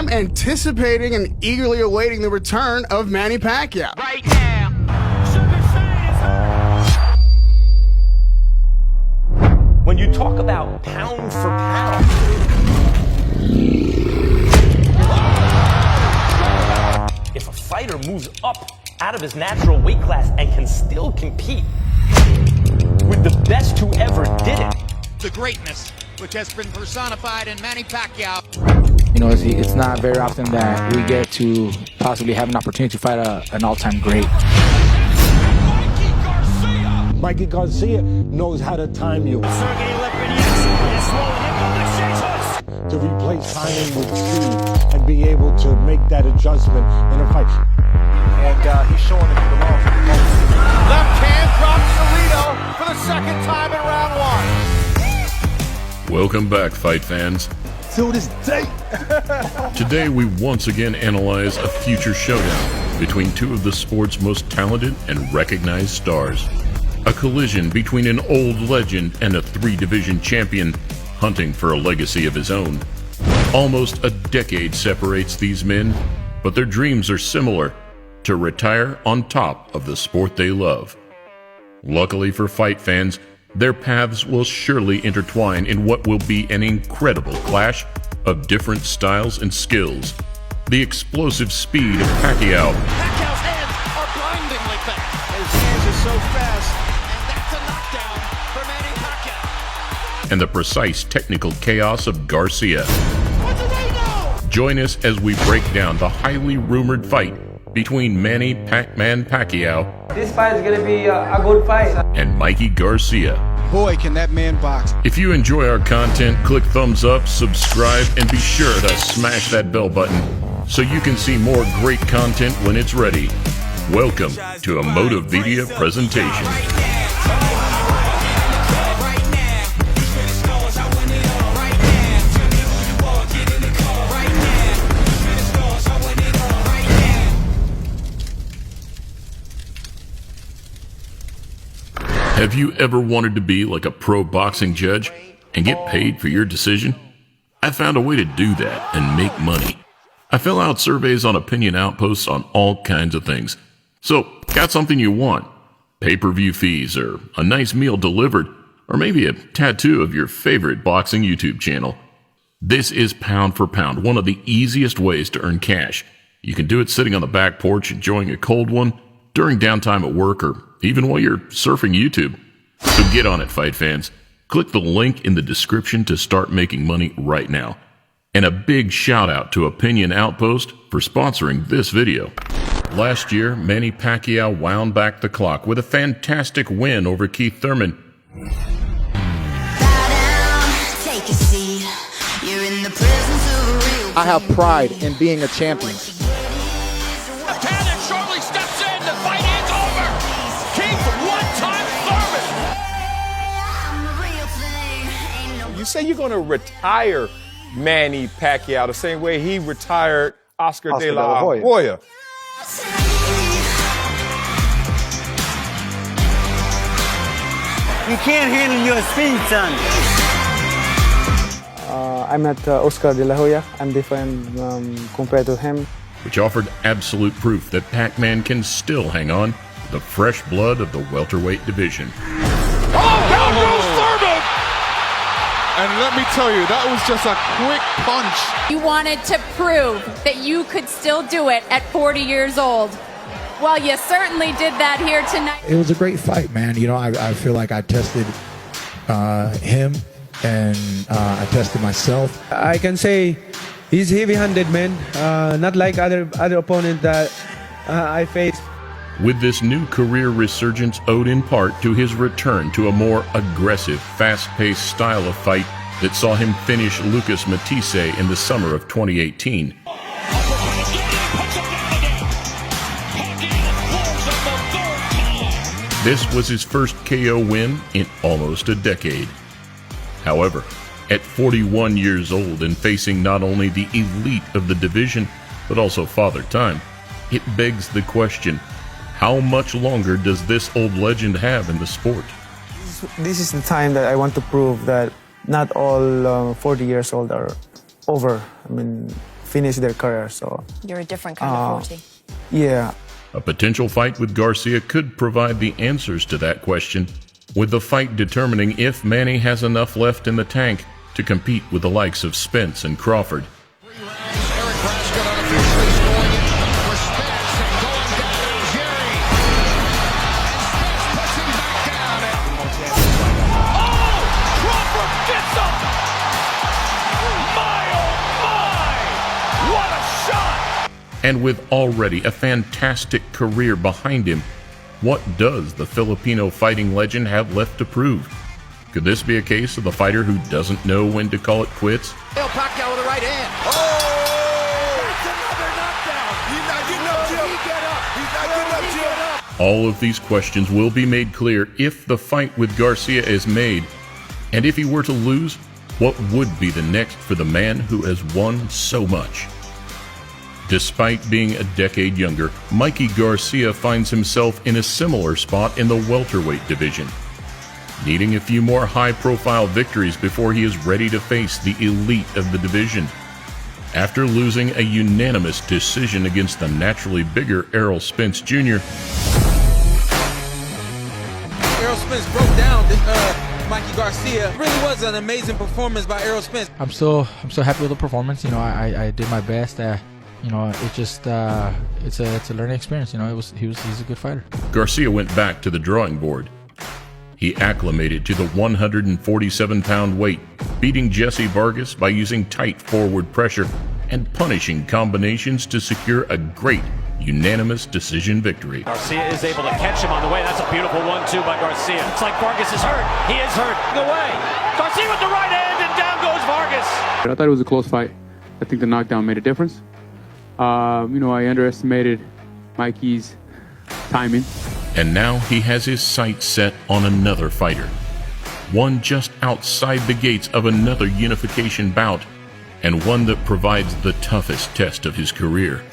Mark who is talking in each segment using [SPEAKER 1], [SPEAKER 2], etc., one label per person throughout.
[SPEAKER 1] I'm anticipating and eagerly awaiting the return of Manny Pacquiao.
[SPEAKER 2] Right now. When you talk about pound for pound, if a fighter moves up out of his natural weight class and can still compete with the best who ever did it.
[SPEAKER 3] The greatness which has been personified in Manny Pacquiao.
[SPEAKER 4] You know, it's not very often that we get to possibly have an opportunity to fight an all-time great.
[SPEAKER 5] Mikey Garcia knows how to time you. To replace timing with speed and be able to make that adjustment in a fight.
[SPEAKER 6] And he's showing that he belongs in the moment.
[SPEAKER 7] Left hand drops Cerrito for the second time in round one.
[SPEAKER 8] Welcome back, fight fans.
[SPEAKER 5] To this day.
[SPEAKER 8] Today we once again analyze a future showdown between two of the sport's most talented and recognized stars. A collision between an old legend and a three-division champion hunting for a legacy of his own. Almost a decade separates these men, but their dreams are similar: to retire on top of the sport they love. Luckily for fight fans, their paths will surely intertwine in what will be an incredible clash of different styles and skills. The explosive speed of Pacquiao.
[SPEAKER 3] Pacquiao's hands are blindingly fast. His hands are so fast, and that's a knockdown for Manny Pacquiao.
[SPEAKER 8] And the precise technical chaos of Garcia.
[SPEAKER 3] What do they know?
[SPEAKER 8] Join us as we break down the highly rumored fight between Manny Pac-Man Pacquiao.
[SPEAKER 9] This fight is going to be a good fight.
[SPEAKER 8] And Mikey Garcia.
[SPEAKER 7] Boy, can that man box.
[SPEAKER 8] If you enjoy our content, click thumbs up, subscribe, and be sure to smash that bell button so you can see more great content when it's ready. Welcome to a Motivedia presentation. Have you ever wanted to be like a pro boxing judge and get paid for your decision? I found a way to do that and make money. I fill out surveys on opinion outposts on all kinds of things. So, got something you want? Pay-per-view fees, or a nice meal delivered, or maybe a tattoo of your favorite boxing YouTube channel. This is Pound for Pound, one of the easiest ways to earn cash. You can do it sitting on the back porch enjoying a cold one, during downtime at work, or even while you're surfing YouTube. So get on it, fight fans. Click the link in the description to start making money right now. And a big shout out to Opinion Outpost for sponsoring this video. Last year, Manny Pacquiao wound back the clock with a fantastic win over Keith Thurman.
[SPEAKER 4] I have pride in being a champion.
[SPEAKER 6] You say you're going to retire Manny Pacquiao the same way he retired Oscar de la Hoya.
[SPEAKER 9] You can't handle your speed, son.
[SPEAKER 10] I met Oscar de la Hoya. I'm different compared to him.
[SPEAKER 8] Which offered absolute proof that Pac-Man can still hang on to the fresh blood of the welterweight division.
[SPEAKER 7] Oh, down goes Thurman! And let me tell you, that was just a quick punch.
[SPEAKER 11] You wanted to prove that you could still do it at 40 years old. Well, you certainly did that here tonight.
[SPEAKER 4] It was a great fight, man. You know, I feel like I tested him and I tested myself.
[SPEAKER 9] I can say he's heavy-handed, man. Not like other opponent that I faced.
[SPEAKER 8] With this new career resurgence owed in part to his return to a more aggressive, fast-paced style of fight that saw him finish Lucas Matisse in the summer of 2018. This was his first KO win in almost a decade. However, at 41 years old and facing not only the elite of the division, but also Father Time, it begs the question, how much longer does this old legend have in the sport?
[SPEAKER 10] This is the time that I want to prove that not all 40 years old are over. I mean, finish their career. So
[SPEAKER 12] you're a different kind of 40.
[SPEAKER 10] Yeah.
[SPEAKER 8] A potential fight with Garcia could provide the answers to that question, with the fight determining if Manny has enough left in the tank to compete with the likes of Spence and Crawford. And with already a fantastic career behind him, what does the Filipino fighting legend have left to prove? Could this be a case of the fighter who doesn't know when to call it quits?
[SPEAKER 3] Pacquiao with the right hand. Oh! That's another knockdown. He's not getting up, Jim. He's not getting up, Jim.
[SPEAKER 8] All of these questions will be made clear if the fight with Garcia is made. And if he were to lose, what would be the next for the man who has won so much? Despite being a decade younger, Mikey Garcia finds himself in a similar spot in the welterweight division, needing a few more high-profile victories before he is ready to face the elite of the division. After losing a unanimous decision against the naturally bigger Errol Spence Jr.,
[SPEAKER 13] Errol Spence broke down Mikey Garcia. It really was an amazing performance by Errol Spence.
[SPEAKER 14] I'm so happy with the performance. You know, I did my best. You know, it just it's a learning experience. You know, he's a good fighter.
[SPEAKER 8] Garcia went back to the drawing board. He acclimated to the 147-pound weight, beating Jesse Vargas by using tight forward pressure and punishing combinations to secure a great unanimous decision victory.
[SPEAKER 15] Garcia is able to catch him on the way. That's a beautiful 1-2 by Garcia. It's like Vargas is hurt. He is hurt. The way. Garcia with the right hand, and down goes Vargas.
[SPEAKER 16] I thought it was a close fight. I think the knockdown made a difference. You know, I underestimated Mikey's timing.
[SPEAKER 8] And now he has his sights set on another fighter, one just outside the gates of another unification bout, and one that provides the toughest test of his career.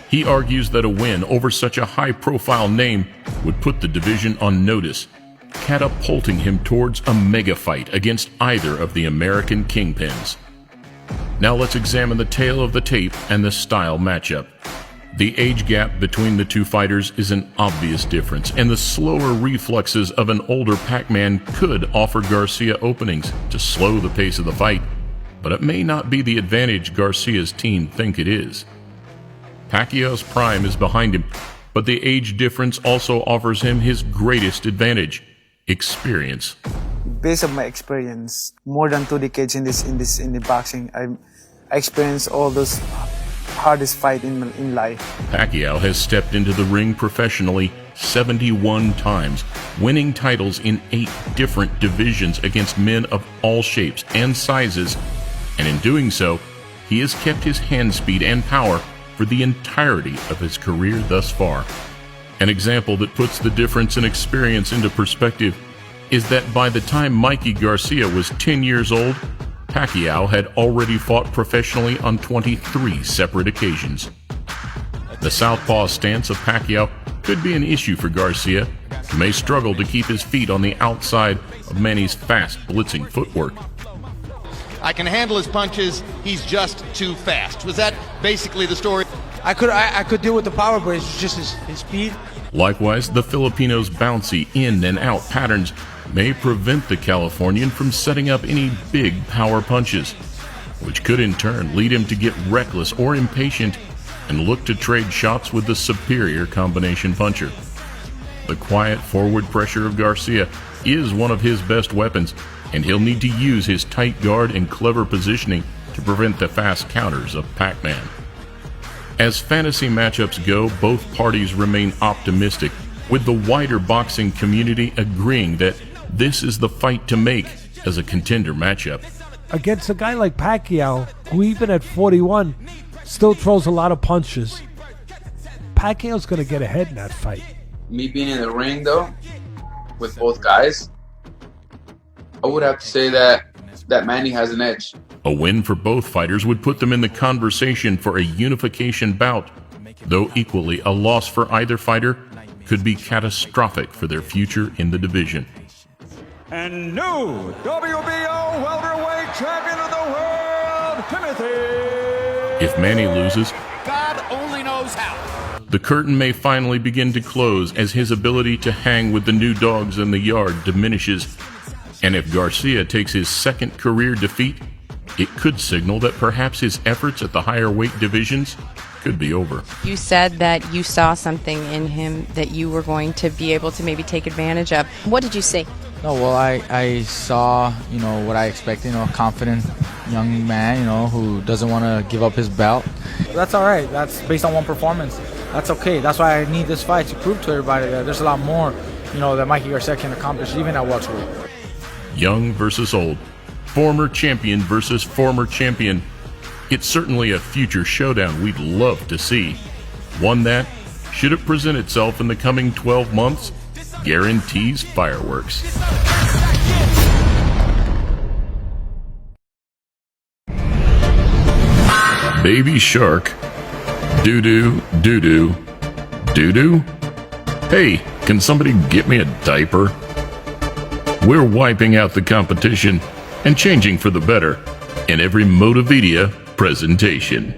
[SPEAKER 8] He argues that a win over such a high-profile name would put the division on notice, catapulting him towards a mega fight against either of the American kingpins. Now let's examine the tale of the tape and the style matchup. The age gap between the two fighters is an obvious difference, and the slower reflexes of an older Pac-Man could offer Garcia openings to slow the pace of the fight, but it may not be the advantage Garcia's team think it is. Pacquiao's prime is behind him, but the age difference also offers him his greatest advantage: experience.
[SPEAKER 10] Based on my experience, more than 2 decades in the boxing, I experienced all those hardest fight in life.
[SPEAKER 8] Pacquiao has stepped into the ring professionally 71 times, winning titles in 8 different divisions against men of all shapes and sizes, and in doing so, he has kept his hand speed and power for the entirety of his career thus far. An example that puts the difference in experience into perspective is that by the time Mikey Garcia was 10 years old, Pacquiao had already fought professionally on 23 separate occasions. The southpaw stance of Pacquiao could be an issue for Garcia, who may struggle to keep his feet on the outside of Manny's fast, blitzing footwork.
[SPEAKER 3] I can handle his punches, he's just too fast. Was that basically the story?
[SPEAKER 13] I could deal with the power, but it's just his speed.
[SPEAKER 8] Likewise, the Filipino's bouncy in and out patterns may prevent the Californian from setting up any big power punches, which could in turn lead him to get reckless or impatient and look to trade shots with the superior combination puncher. The quiet forward pressure of Garcia is one of his best weapons, and he'll need to use his tight guard and clever positioning to prevent the fast counters of Pac-Man. As fantasy matchups go, both parties remain optimistic, with the wider boxing community agreeing that this is the fight to make as a contender matchup.
[SPEAKER 17] Against a guy like Pacquiao, who even at 41 still throws a lot of punches, Pacquiao's going to get ahead in that fight.
[SPEAKER 18] Me being in the ring, though, with both guys, I would have to say that Manny has an edge.
[SPEAKER 8] A win for both fighters would put them in the conversation for a unification bout, though equally a loss for either fighter could be catastrophic for their future in the division.
[SPEAKER 19] And new WBO welterweight champion of the world, Timothy
[SPEAKER 8] If Manny loses,
[SPEAKER 3] God only knows how.
[SPEAKER 8] the curtain may finally begin to close as his ability to hang with the new dogs in the yard diminishes. And if Garcia takes his second career defeat, it could signal that perhaps his efforts at the higher weight divisions could be over.
[SPEAKER 20] You said that you saw something in him that you were going to be able to maybe take advantage of.
[SPEAKER 12] What did you see?
[SPEAKER 14] No, well, I saw, what I expected, a confident young man, who doesn't want to give up his belt.
[SPEAKER 21] That's all right. That's based on one performance. That's okay. That's why I need this fight to prove to everybody that there's a lot more, that Mikey Garcia can accomplish even at welterweight.
[SPEAKER 8] Young versus old. Former champion versus former champion. It's certainly a future showdown we'd love to see. One that, should it present itself in the coming 12 months, guarantees fireworks. Baby shark. Doo-doo, doo-doo, doo-doo. Hey, can somebody get me a diaper? We're wiping out the competition and changing for the better in every Motivedia presentation.